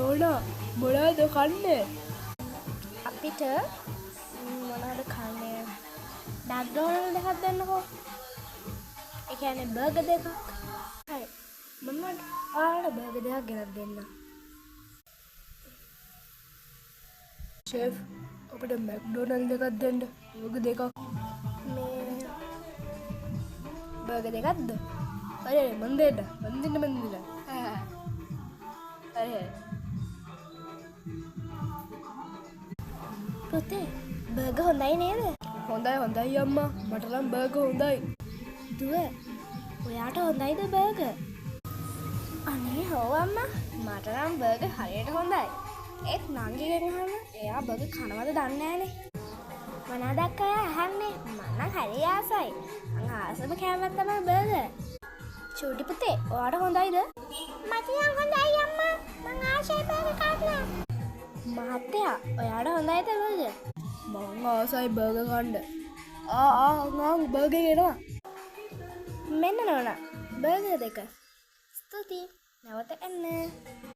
නෝනා මොනවද කන්නේ? අපිට මොනවද කන්නේ? ඩොනල්ඩ් එකක් දෙන්නකෝ. ඒ කියන්නේ බර්ගර් දෙකක්. හරි. මම ඔයාලට බර්ගර් දෙකක් ගෙනත් දෙන්න. ෂෙෆ් අපිට මැක්ඩොනල්ඩ් එකක් දෙන්න. බර්ගර් දෙකක්. මේ බර්ගර් දෙකක්ද? හරි මන් දෙන්න. මන් දෙන්න. හරි. පුතේ බර්ගර් හොඳයි නේද? හොඳයි අම්මා. මට නම් බර්ගර් හොඳයි. දුව ඔයාට හොඳයිද බර්ගර්? අනේ හොව අම්මා මට නම් බර්ගර් හරියට හොඳයි. ඒත් නංගිගෙන් අහන්න එයා බර්ගර් කනවද දන්නේ නැහනේ. මොනවාද අය අහන්නේ? මම නම් හරි ආසයි. මං ආසම කෑමක් තමයි බර්ගර්. චූටි පුතේ ඔයාට හොඳයිද? මට නම් හොඳයි අම්මා. මං ආසයි බර්ගර් කන්න. මහත්තයා ඔයාට හොඳයිද බර්ගර්? මං ආසයි බර්ගර් කන්න. ආ බර්ගර් එනවා. මෙන්න නෝනා බර්ගර් දෙක. ස්තුතියි. නැවත එන්න.